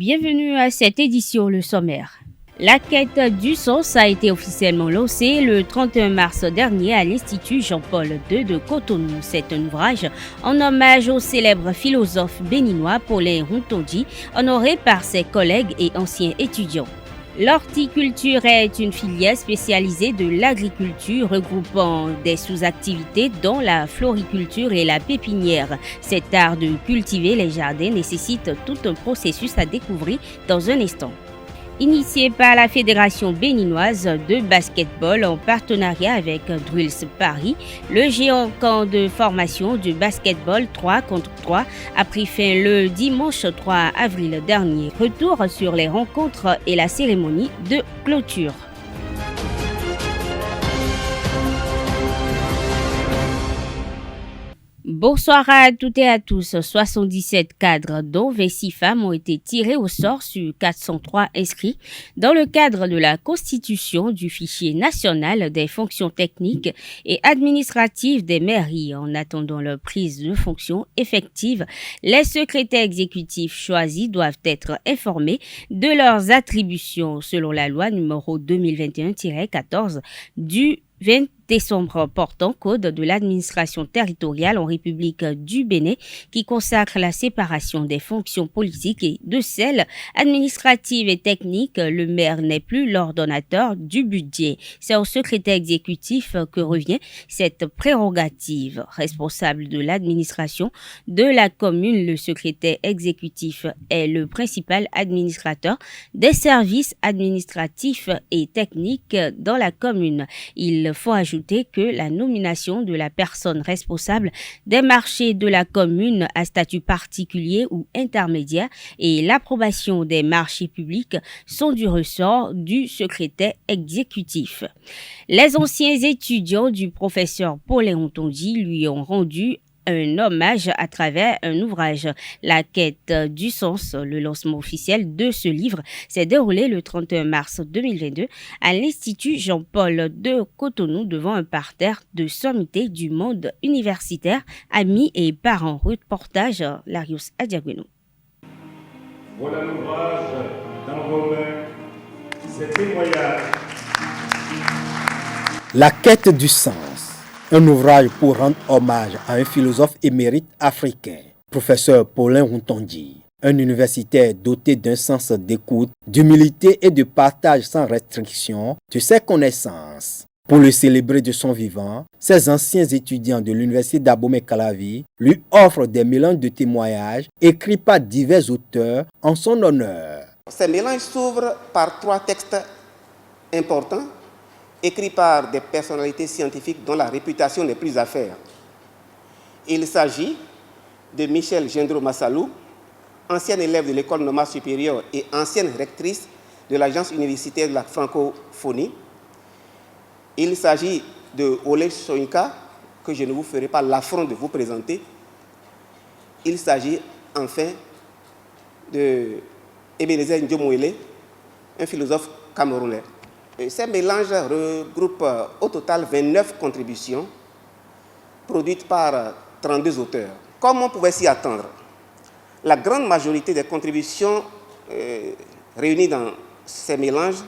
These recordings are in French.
Bienvenue à cette édition, le sommaire. La quête du sens a été officiellement lancée le 31 mars dernier à l'Institut Jean-Paul II de Cotonou. C'est un ouvrage en hommage au célèbre philosophe béninois Paulin Rontondi, honoré par ses collègues et anciens étudiants. L'horticulture est une filière spécialisée de l'agriculture regroupant des sous-activités dont la floriculture et la pépinière. Cet art de cultiver les jardins nécessite tout un processus à découvrir dans un instant. Initié par la Fédération béninoise de basketball en partenariat avec Drills Paris, le géant camp de formation du basketball 3 contre 3 a pris fin le dimanche 3 avril dernier. Retour sur les rencontres et la cérémonie de clôture. Bonsoir à toutes et à tous. 77 cadres, dont 26 femmes, ont été tirés au sort sur 403 inscrits dans le cadre de la constitution du fichier national des fonctions techniques et administratives des mairies. En attendant leur prise de fonction effective, les secrétaires exécutifs choisis doivent être informés de leurs attributions selon la loi numéro 2021-14 du 20 décembre portant code de l'administration territoriale en République du Bénin qui consacre la séparation des fonctions politiques et de celles administratives et techniques. Le maire n'est plus l'ordonnateur du budget. C'est au secrétaire exécutif que revient cette prérogative. Responsable de l'administration de la commune, le secrétaire exécutif est le principal administrateur des services administratifs et techniques dans la commune. Il faut ajouter que la nomination de la personne responsable des marchés de la commune à statut particulier ou intermédiaire et l'approbation des marchés publics sont du ressort du secrétaire exécutif. Les anciens étudiants du professeur Paulin Rontondi lui ont rendu un hommage à travers un ouvrage. La quête du sens, le lancement officiel de ce livre, s'est déroulé le 31 mars 2022 à l'Institut Jean-Paul de Cotonou devant un parterre de sommités du monde universitaire, amis et parents. Reportage Larios Adiagueno. Voilà l'ouvrage dans vos mains, c'est témoignage. La quête du sens. Un ouvrage pour rendre hommage à un philosophe émérite africain, professeur Paulin Rontondi, un universitaire doté d'un sens d'écoute, d'humilité et de partage sans restriction de ses connaissances. Pour le célébrer de son vivant, ses anciens étudiants de l'université d'Abomey-Calavi lui offrent des mélanges de témoignages écrits par divers auteurs en son honneur. Ces mélanges s'ouvrent par 3 textes importants écrit par des personnalités scientifiques dont la réputation n'est plus à faire. Il s'agit de Michel Gendro Massalou, ancienne élève de l'école normale supérieure et ancienne rectrice de l'agence universitaire de la francophonie. Il s'agit de Ole Soinka, que je ne vous ferai pas l'affront de vous présenter. Il s'agit enfin de Ebenezer Ndiomoele, un philosophe camerounais. Ces mélanges regroupent au total 29 contributions produites par 32 auteurs. Comme on pouvait s'y attendre, la grande majorité des contributions réunies dans ces mélanges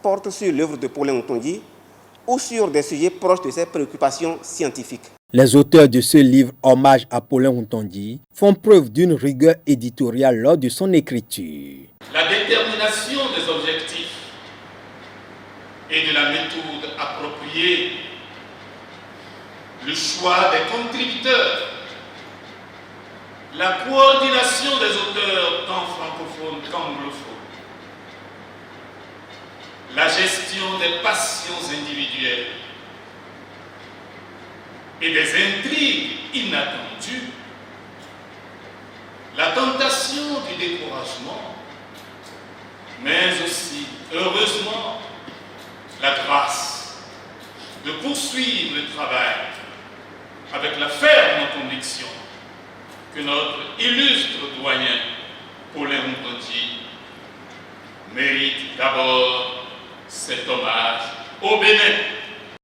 portent sur l'œuvre de Paulin Rontondi ou sur des sujets proches de ses préoccupations scientifiques. Les auteurs de ce livre Hommage à Paulin Rontondi font preuve d'une rigueur éditoriale lors de son écriture. La détermination des objectifs et de la méthode appropriée, le choix des contributeurs, la coordination des auteurs tant francophones qu'anglophones, la gestion des passions individuelles et des intrigues inattendues, la tentation du découragement, mais aussi, heureusement, la grâce de poursuivre le travail avec la ferme conviction que notre illustre doyen Paulin Rontondi mérite d'abord cet hommage au Bénin.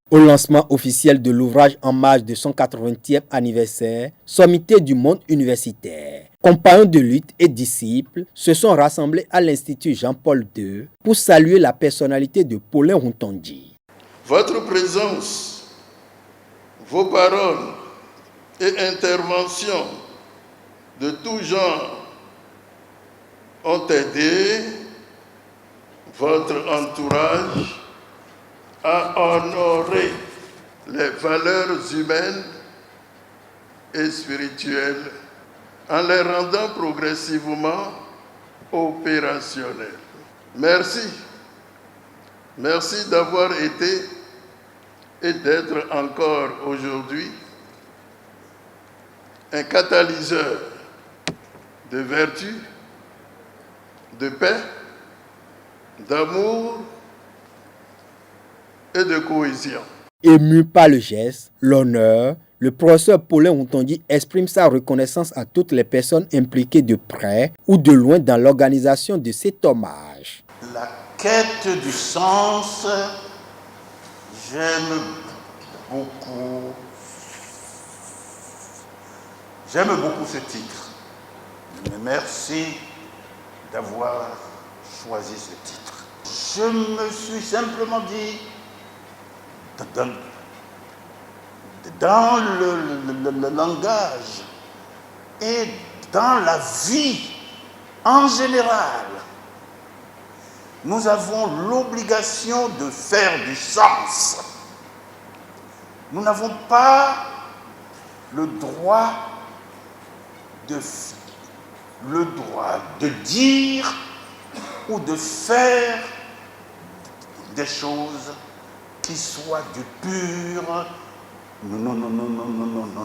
Au lancement officiel de l'ouvrage en marge de son 80e anniversaire, sommité du monde universitaire, Compagnons de lutte et disciples se sont rassemblés à l'Institut Jean-Paul II pour saluer la personnalité de Paulin Rountondji. Votre présence, vos paroles et interventions de tout genre ont aidé votre entourage à honorer les valeurs humaines et spirituelles en les rendant progressivement opérationnelles. Merci. Merci d'avoir été et d'être encore aujourd'hui un catalyseur de vertu, de paix, d'amour et de cohésion. Ému par le geste, l'honneur, le professeur Paulin Rountondji exprime sa reconnaissance à toutes les personnes impliquées de près ou de loin dans l'organisation de cet hommage. La quête du sens, j'aime beaucoup ce titre. Mais merci d'avoir choisi ce titre. Je me suis simplement dit, dans le langage et dans la vie en général, nous avons l'obligation de faire du sens. Nous n'avons pas le droit de dire ou de faire des choses qui soient du pur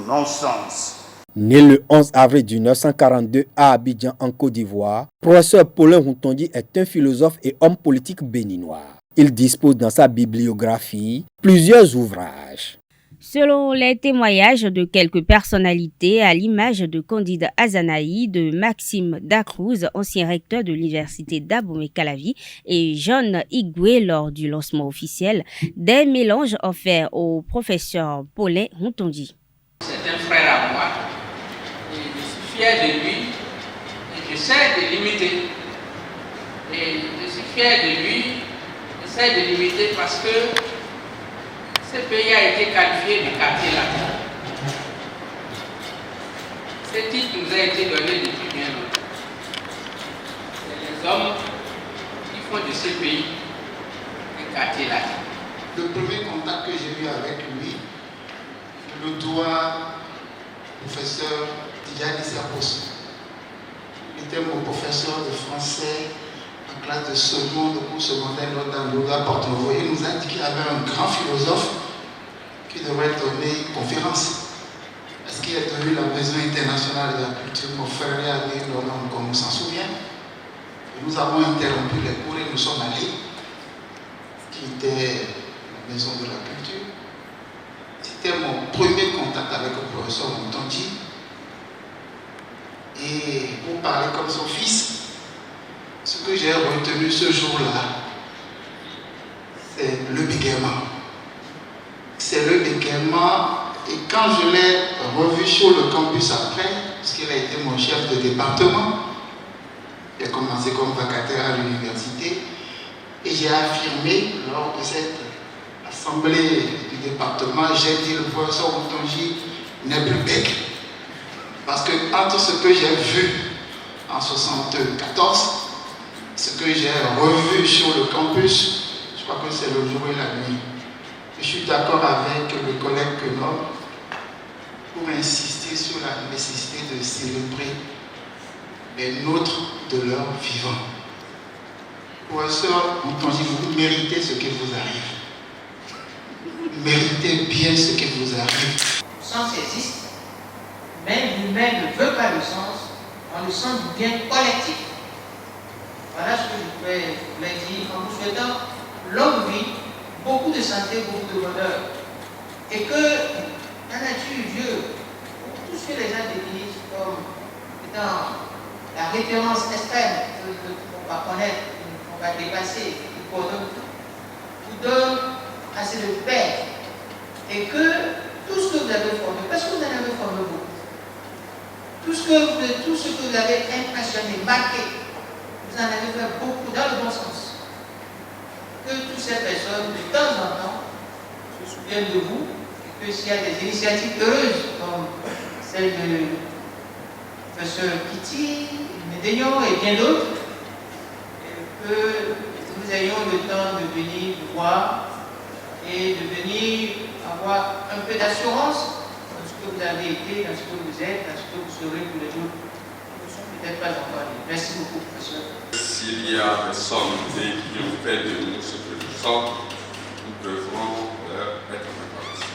non-sens. Né le 11 avril 1942 à Abidjan en Côte d'Ivoire, professeur Paulin Rountondji est un philosophe et homme politique béninois. Il dispose dans sa bibliographie plusieurs ouvrages. Selon les témoignages de quelques personnalités, à l'image de Candide Azanaï, de Maxime Dacruz, ancien recteur de l'université d'Abomey-Calavi, et John Igwe lors du lancement officiel, des mélanges offerts au professeur Paulin Rountondji. C'est un frère à moi, et je suis fier de lui, et j'essaie de l'imiter. Et je suis fier de lui, j'essaie de l'imiter parce que ce pays a été qualifié de quartier latin. Ce titre nous a été donné depuis bien longtemps. C'est les hommes qui font de ce pays un quartier latin. Le premier contact que j'ai eu avec lui, je le dois au professeur Tidjani Serposo. Il était mon professeur de français en classe de seconde ou secondaire dans l'Ouda Porto-Novo. Il nous a dit qu'il y avait un grand philosophe qui devrait donner une conférence. Est-ce qu'il est devenu la Maison internationale de la culture, mon frère et ami, comme on s'en souvient. Et nous avons interrompu les cours et nous sommes allés, qui était la Maison de la culture. C'était mon premier contact avec le professeur Rountondji. Et pour parler comme son fils, ce que j'ai retenu ce jour-là, c'est le bégaiement. C'est le bégaiement, et quand je l'ai revu sur le campus après, parce qu'il a été mon chef de département, j'ai commencé comme vacataire à l'université, et j'ai affirmé lors de cette assemblée du département, j'ai dit le professeur Rountondji n'est plus bec. Parce que entre ce que j'ai vu en 1974, ce que j'ai revu sur le campus, je crois que c'est le jour et la nuit. Je suis d'accord avec le collègue Quenon pour insister sur la nécessité de célébrer les nôtres de leur vivant. Professeur Rountondji, vous méritez ce qui vous arrive. Vous méritez bien ce qui vous arrive. Le sens existe, mais l'humain ne veut pas le sens, on le sent du bien collectif. Voilà ce que je voulais dire en vous souhaitant longue vie, beaucoup de santé, beaucoup de bonheur. Et que la nature, Dieu, tout ce que les gens définissent comme étant la référence extrême qu'on va connaître, qu'on va dépasser, vous donne assez de paix. Et que tout ce que vous avez formé, parce que vous en avez formé beaucoup, tout tout ce que vous avez impressionné, marqué, vous en avez fait beaucoup dans le bon sens. Que toutes ces personnes, de temps en temps, se souviennent de vous, et que s'il y a des initiatives heureuses, comme celle de professeur Kitty, Médénion et bien d'autres, que nous ayons le temps de venir vous voir et de venir avoir un peu d'assurance dans ce que vous avez été, dans ce que vous êtes, dans ce que vous serez pour les jours qui ne sont peut-être pas encore nés. Merci beaucoup, professeur. S'il y a des sommités qui ont fait de nous ce que nous sommes, nous devrons leur être reconnaissants.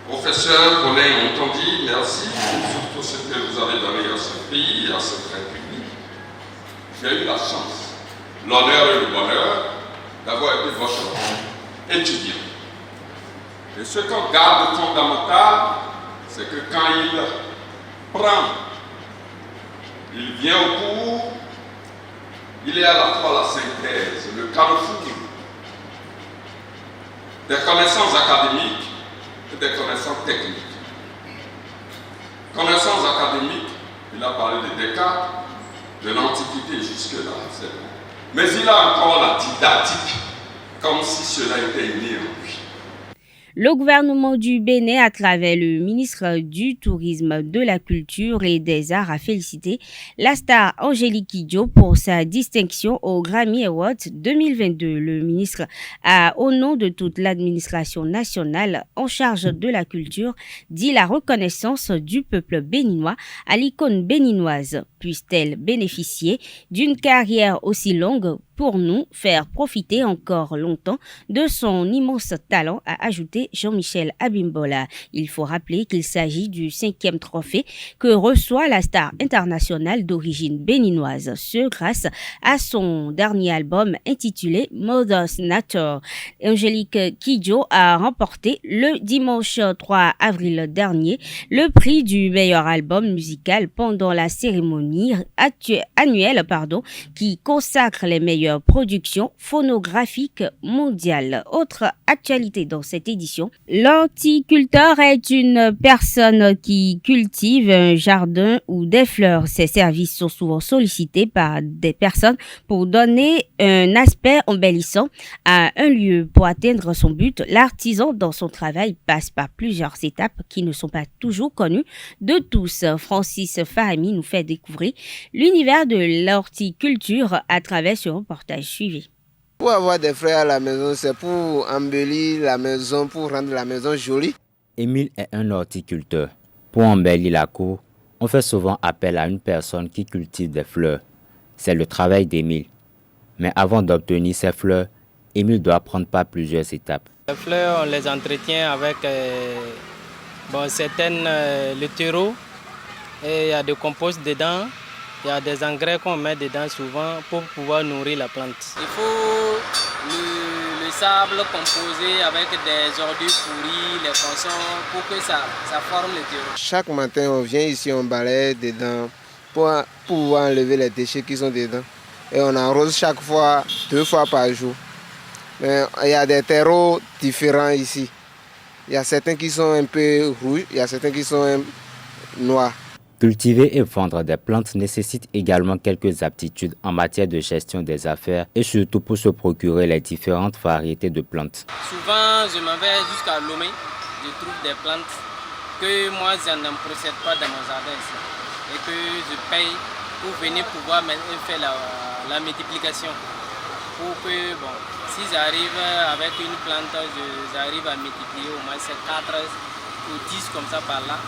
Professeur Paulin Montondi, merci pour tout ce que vous avez donné à ce pays et à cette République. J'ai eu la chance, l'honneur et le bonheur d'avoir été votre étudiant. Et ce qu'on garde de fondamental, c'est que quand il prend, il vient au cours, il est à la fois la synthèse, le carrefour des connaissances académiques et des connaissances techniques. Connaissances académiques, il a parlé de Descartes, de l'Antiquité jusque-là, c'est bon. Mais il a encore la didactique, comme si cela était inné en lui. Le gouvernement du Bénin, à travers le ministre du Tourisme, de la Culture et des Arts, a félicité la star Angélique Kidjo pour sa distinction au Grammy Awards 2022. Le ministre a, au nom de toute l'administration nationale en charge de la culture, dit la reconnaissance du peuple béninois à l'icône béninoise. Puisse-t-elle bénéficier d'une carrière aussi longue pour nous faire profiter encore longtemps de son immense talent, a ajouté Jean-Michel Abimbola. Il faut rappeler qu'il s'agit du 5e trophée que reçoit la star internationale d'origine béninoise, ce grâce à son dernier album intitulé Mother's Nature. Angélique Kidjo a remporté le dimanche 3 avril dernier le prix du meilleur album musical pendant la cérémonie annuelle qui consacre les meilleures production phonographique mondiale. Autre actualité dans cette édition, l'horticulteur est une personne qui cultive un jardin ou des fleurs. Ses services sont souvent sollicités par des personnes pour donner un aspect embellissant à un lieu. Pour atteindre son but, l'artisan dans son travail passe par plusieurs étapes qui ne sont pas toujours connues de tous. Francis Fahmi nous fait découvrir l'univers de l'horticulture à travers ce reportage suivi. Pour avoir des fleurs à la maison, c'est pour embellir la maison, pour rendre la maison jolie. Émile est un horticulteur. Pour embellir la cour, on fait souvent appel à une personne qui cultive des fleurs. C'est le travail d'Émile. Mais avant d'obtenir ces fleurs, Émile doit prendre par plusieurs étapes. Les fleurs, on les entretient avec le terreau, et il y a des composts dedans. Il y a des engrais qu'on met dedans souvent pour pouvoir nourrir la plante. Il faut le sable composé avec des ordures pourries, les poissons, pour que ça forme le terreau. Chaque matin, on vient ici, on balaye dedans pour pouvoir enlever les déchets qui sont dedans. Et on arrose chaque fois, 2 fois par jour. Mais il y a des terreaux différents ici. Il y a certains qui sont un peu rouges, il y a certains qui sont noirs. Cultiver et vendre des plantes nécessite également quelques aptitudes en matière de gestion des affaires et surtout pour se procurer les différentes variétés de plantes. Souvent, je m'en vais jusqu'à Lomé, je trouve des plantes que moi, je ne procède pas dans mon jardin ici et que je paye pour venir pouvoir faire la multiplication. Pour que, si j'arrive avec une plante, j'arrive à multiplier au moins 4 ou 10 comme ça par là.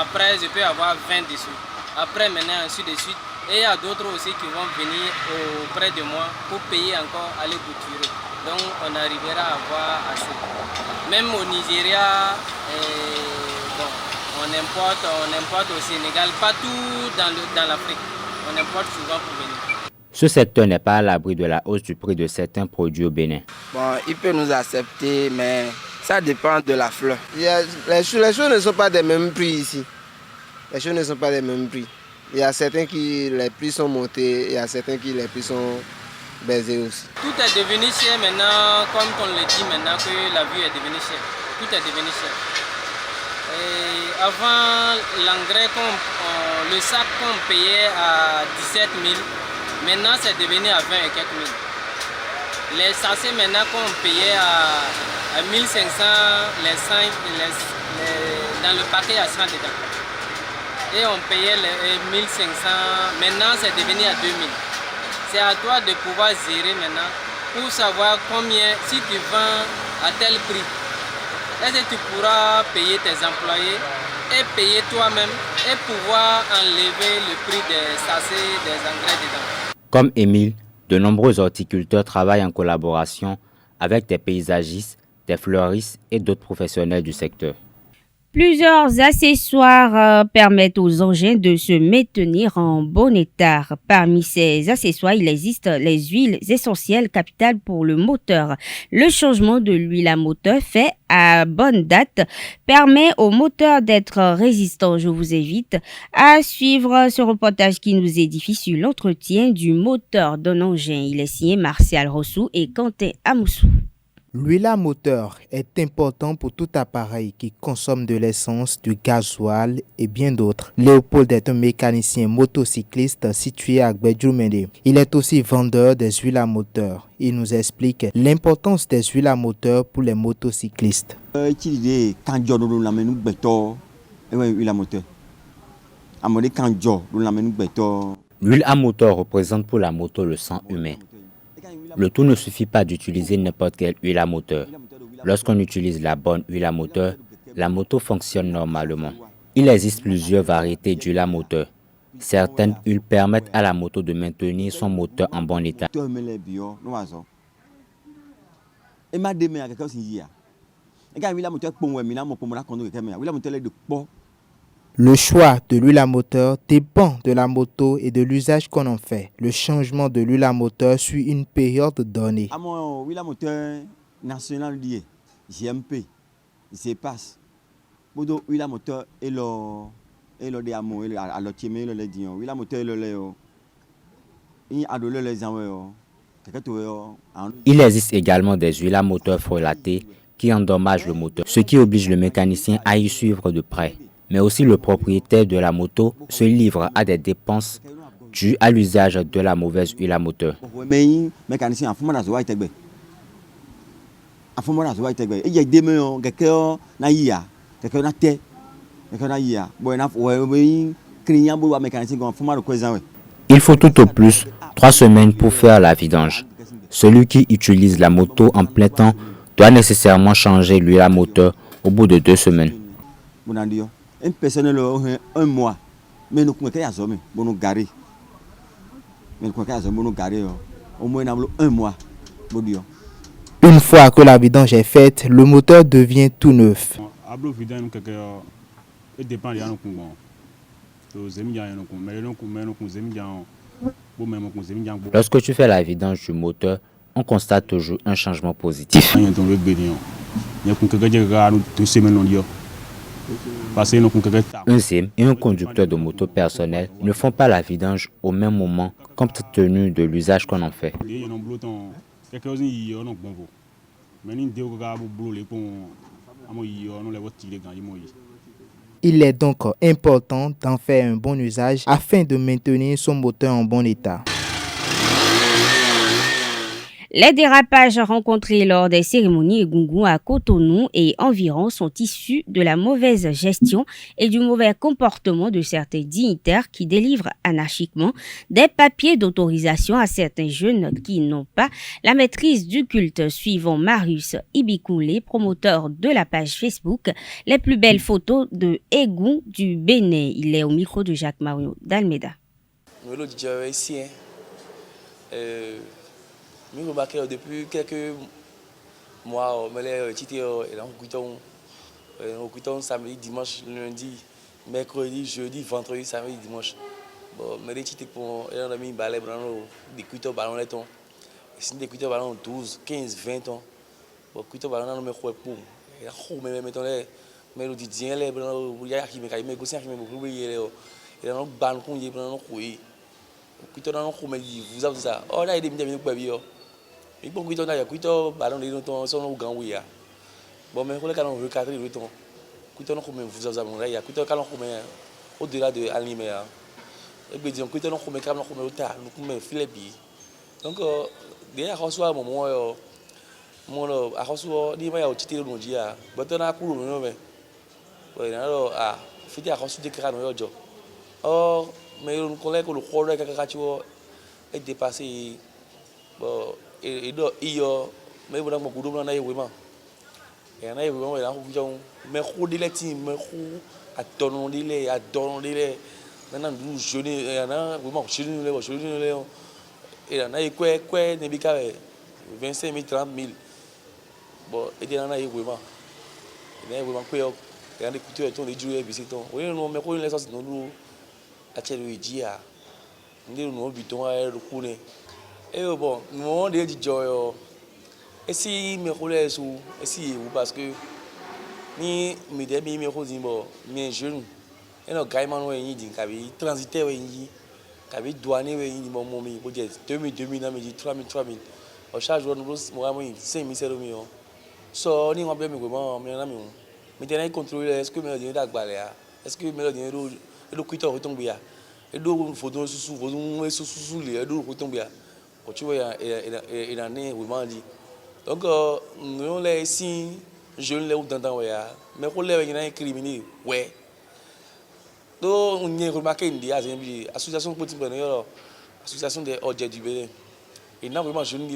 Après, je peux avoir 20 dessus. Après, maintenant, ainsi de suite. Et il y a d'autres aussi qui vont venir auprès de moi pour payer encore, aller bouturer. Donc, on arrivera à avoir assez. Même au Nigeria, on importe au Sénégal, partout dans l'Afrique. On importe souvent pour venir. Ce secteur n'est pas à l'abri de la hausse du prix de certains produits au Bénin. Il peut nous accepter, mais ça dépend de la fleur. Les choses ne sont pas des mêmes prix ici. Les choses ne sont pas des mêmes prix. Il y a certains qui les prix sont montés, il y a certains qui les prix sont baissés aussi. Tout est devenu cher maintenant, comme on le dit maintenant que la vie est devenue chère. Tout est devenu cher. Et avant l'engrais, le sac qu'on payait à 17 000, maintenant c'est devenu à 20 et quelques mille. Les sachets maintenant qu'on payait à 1500, dans le paquet à 100 dedans. Et on payait les 1500, maintenant c'est devenu à 2000. C'est à toi de pouvoir gérer maintenant pour savoir combien, si tu vends à tel prix, est-ce que tu pourras payer tes employés et payer toi-même et pouvoir enlever le prix des sachets, des engrais dedans. Comme Émile, de nombreux horticulteurs travaillent en collaboration avec des paysagistes, des fleuristes et d'autres professionnels du secteur. Plusieurs accessoires permettent aux engins de se maintenir en bon état. Parmi ces accessoires, il existe les huiles essentielles capitales pour le moteur. Le changement de l'huile à moteur fait à bonne date permet au moteur d'être résistant. Je vous invite à suivre ce reportage qui nous édifie sur l'entretien du moteur d'un engin. Il est signé Martial Rossou et Quentin Amoussou. L'huile à moteur est important pour tout appareil qui consomme de l'essence, du gasoil et bien d'autres. Léopold est un mécanicien motocycliste situé à Gbedjoumende. Il est aussi vendeur des huiles à moteur. Il nous explique l'importance des huiles à moteur pour les motocyclistes. L'huile à moteur représente pour la moto le sang humain. Le tout ne suffit pas d'utiliser n'importe quelle huile à moteur. Lorsqu'on utilise la bonne huile à moteur, la moto fonctionne normalement. Il existe plusieurs variétés d'huile à moteur. Certaines huiles permettent à la moto de maintenir son moteur en bon état. Le choix de l'huile à moteur dépend de la moto et de l'usage qu'on en fait. Le changement de l'huile à moteur suit une période donnée. L'huile à moteur national lié, GMP, il se passe. Pour l'huile à moteur et le diamant, et le tiémé, le dion, l'huile à moteur et le Il existe également des huiles à moteur frelatées qui endommagent le moteur, ce qui oblige le mécanicien à y suivre de près. Mais aussi le propriétaire de la moto se livre à des dépenses dues à l'usage de la mauvaise huile à moteur. Il faut tout au plus 3 semaines pour faire la vidange. Celui qui utilise la moto en plein temps doit nécessairement changer l'huile à moteur au bout de 2 semaines. Un personnel un mois, mais nous nous garer. Au moins un mois. Une fois que la vidange est faite, le moteur devient tout neuf. Lorsque tu fais la vidange du moteur, on constate toujours un changement positif. Un ZIM et un conducteur de moto personnel ne font pas la vidange au même moment compte tenu de l'usage qu'on en fait. Il est donc important d'en faire un bon usage afin de maintenir son moteur en bon état. Les dérapages rencontrés lors des cérémonies Egungun à Cotonou et environ sont issus de la mauvaise gestion et du mauvais comportement de certains dignitaires qui délivrent anarchiquement des papiers d'autorisation à certains jeunes qui n'ont pas la maîtrise du culte. Suivant Marius Ibikoulé, promoteur de la page Facebook, les plus belles photos de Egun du Bénin. Il est au micro de Jacques Mario d'Almeida. Nous remarquons depuis quelques mois, les titres samedi, dimanche, lundi, mercredi, jeudi, vendredi, samedi, dimanche. Mais les titres pour les amis balais, des cuitos ballons les temps. Si des cuitos ballons 12, 15, 20 ans, bon cuitos ballons nous me croit pour. Et là, mais mettons les mélodies les blancs, il y a qui me caille, mais aussi qui me beaucoup et là nous ban qu'on y est blanc nous cuitos dans nous mais vous avez ça. Oh là il est bien pour bien. Il faut que tu aies un ballon de ton son grand oui. Bon, mais quand on recadre le temps, Kuitano comme vous avez amené, il y a Kuitano calon comme au-delà de animé. Et puis disons Kuitano comme calon comme autant, nous comme Philippe. Donc déjà quand soit moment mon à quand soit ni mais au titre de mon dia, maintenant à couru non mais. Ouais alors fiti à quand soit de crâne au jour. Or mais on connaît que le corps est quelque est dépassé. Bon et do iyo mais bon mon goudou na vraiment. Et on a eu vraiment là mais rodile ti mais adonner maintenant nous jeunes et on a vraiment jeunes et on a eu quoi ne bika 25 000 30 000 bon et on a eu vraiment quoi et on a écouté ton les jours et puis oui non mais quoi les choses nous à telle dia nous bitons à le couler et bon nous on dit joy. Et si mes collègues sont ici, parce que ni mes demi mes collègues mes jeunes, et nos gaimans ont été dit qu'ils transitaient ont dit qu'ils douaniers ont dit mon ami pour dire 2000 na me dit 3000 au charge nous moi 5000 c'est le million so ni on bien mais comment mais ami mais tenez contrôler est-ce que me donner d'agbalé est-ce que me donner le cuitor retombe ya et do photo sous les do retombe ya tu vois il en est vraiment dit. Donc, nous les ici, jeunes les dans mais pour les gens criminels, ouais. Donc, on a remarqué une association de association des objets du Bénin. Et non vraiment jeunes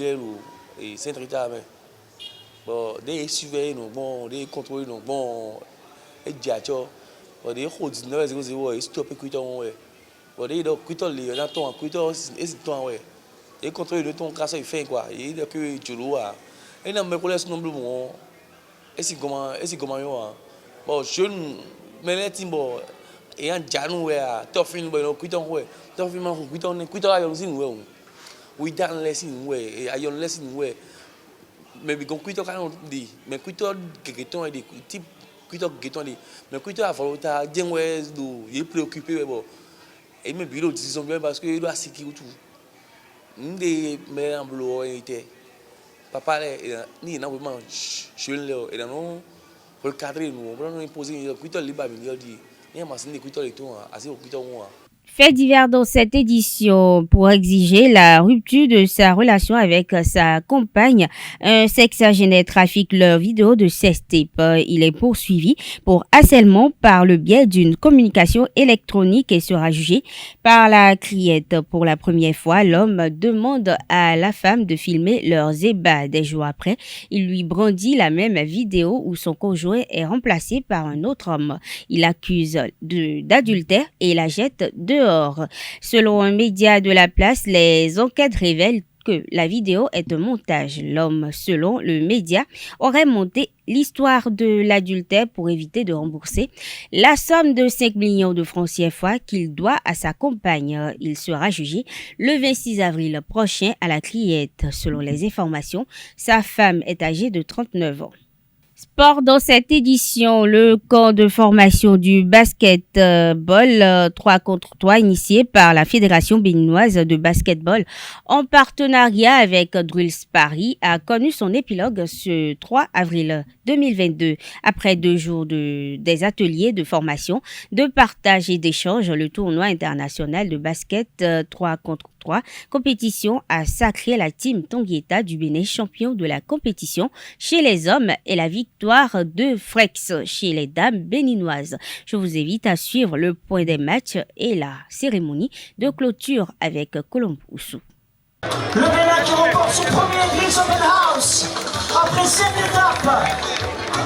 et Saint-Rita, bon, des surveillants, bon, des contrôleurs, bon, et diacho, bon, des routes 1900 et stop écoutant, ouais. Bon, des écoutants les dans ton écoutant et c'est toi, ouais. Et contrôler de ton casse il fait quoi, il est que tu vois. Et non mais pour les nombreux bon et c'est comment yo bon jeune mais les timbo et en janu ouais tofin bon kuiton ouais tofin man kuiton ayon sin ouais we dan lesson ouais et ayon lesson ouais mais bi kuiton kan di mais kuiton geton et type kuiton geton di mais kuiton a volonté dien ouais do il est préoccupé bon et mais bureau décision bien parce que il doit sécurité tout ndé mais en bleu était papa ni na vraiment jeune là et non pour cadrer nous on imposer kuito liba mi dit ni ma sin kuito le tout assez kuito moi. Fait divers dans cette édition pour exiger la rupture de sa relation avec sa compagne. Un sexagénaire trafique leur vidéo de sextape. Il est poursuivi pour harcèlement par le biais d'une communication électronique et sera jugé par la criette. Pour la première fois, l'homme demande à la femme de filmer leurs ébats. Des jours après, il lui brandit la même vidéo où son conjoint est remplacé par un autre homme. Il l'accuse d'adultère et la jette dehors. Selon un média de la place, les enquêtes révèlent que la vidéo est un montage. L'homme, selon le média, aurait monté l'histoire de l'adultère pour éviter de rembourser la somme de 5 millions de francs CFA qu'il doit à sa compagne. Il sera jugé le 26 avril prochain à la criette. Selon les informations, sa femme est âgée de 39 ans. Sport dans cette édition, le camp de formation du basketball 3 contre 3 initié par la Fédération béninoise de basketball en partenariat avec Drills Paris a connu son épilogue ce 3 avril 2022. Après 2 jours des ateliers de formation, de partage et d'échange, le tournoi international de basket 3 contre 3 compétition a sacré la team Tonguieta du Bénin champion de la compétition chez les hommes et la victoire de Frex chez les dames béninoises. Je vous invite à suivre le point des matchs et la cérémonie de clôture avec Colombo Oussou. Le Bénin qui remporte son premier Grills Open House après 7 étapes.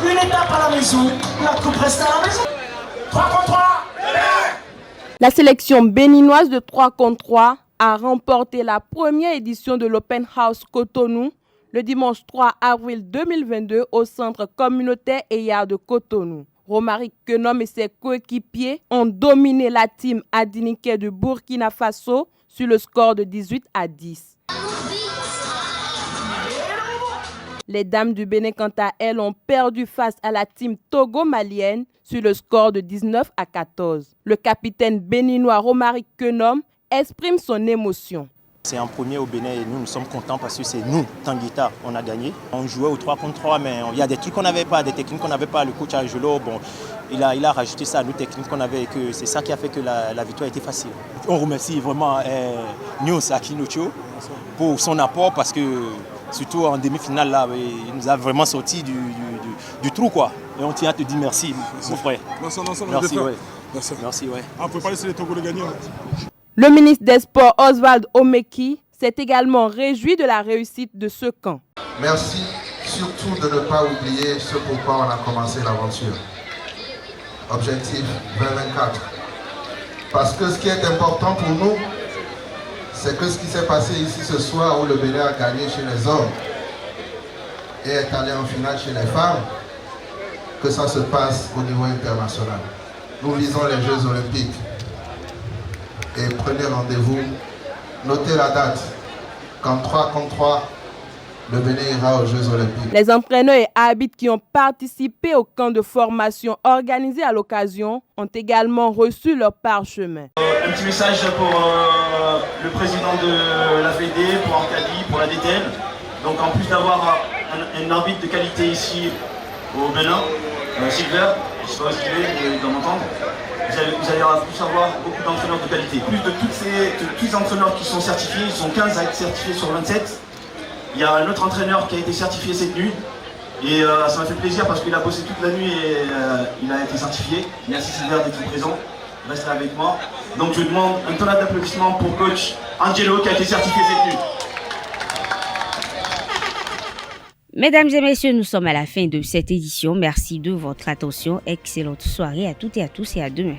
Une étape à la maison, la coupe reste à la maison. 3 contre 3. La sélection béninoise de 3 contre 3 a remporté la première édition de l'Open House Cotonou le dimanche 3 avril 2022 au centre communautaire EYA de Cotonou. Romaric Kenom et ses coéquipiers ont dominé la team Adiniké de Burkina Faso sur le score de 18-10. Les dames du Bénin, quant à elles, ont perdu face à la team togo-malienne sur le score de 19-14. Le capitaine béninois Romaric Kenom exprime son émotion. C'est un premier au Bénin et nous sommes contents parce que c'est nous, Tanguita, on a gagné. On jouait au 3 contre 3, mais il y a des trucs qu'on n'avait pas, des techniques qu'on n'avait pas. Le coach Angelo, bon, il a rajouté ça à nos techniques qu'on avait et que c'est ça qui a fait que la victoire était facile. On remercie vraiment News Akinocho pour son apport parce que surtout en demi-finale là, il nous a vraiment sorti du trou quoi. Et on tient à te dire merci mon frère. Merci, ouais. Merci, ouais. On peut pas laisser les Togolais gagner. Le ministre des Sports Oswald Omeki s'est également réjoui de la réussite de ce camp. Merci surtout de ne pas oublier ce pourquoi on a commencé l'aventure. Objectif 2024. Parce que ce qui est important pour nous, c'est que ce qui s'est passé ici ce soir où le Bénin a gagné chez les hommes et est allé en finale chez les femmes, que ça se passe au niveau international. Nous visons les Jeux Olympiques. Et prenez rendez-vous, notez la date, qu'en 3 contre 3, le Bénin ira aux Jeux Olympiques. Les entraîneurs et arbitres qui ont participé au camp de formation organisé à l'occasion ont également reçu leur parchemin. Un petit message pour le président de la FED, pour Arcadie, pour la DTN. Donc en plus d'avoir un arbitre de qualité ici au Bénin, Silver, je ne sais pas ce qu'il est, il doit m'entendre. Vous allez avoir beaucoup d'entraîneurs de qualité. Plus de tous les entraîneurs qui sont certifiés, ils sont 15 à être certifiés sur 27. Il y a un autre entraîneur qui a été certifié cette nuit. Et ça m'a fait plaisir parce qu'il a bossé toute la nuit et il a été certifié. Merci Silver d'être présent. Restez avec moi. Donc je demande un tonnerre d'applaudissements pour coach Angelo qui a été certifié cette nuit. Mesdames et messieurs, nous sommes à la fin de cette édition. Merci de votre attention. Excellente soirée à toutes et à tous et à demain.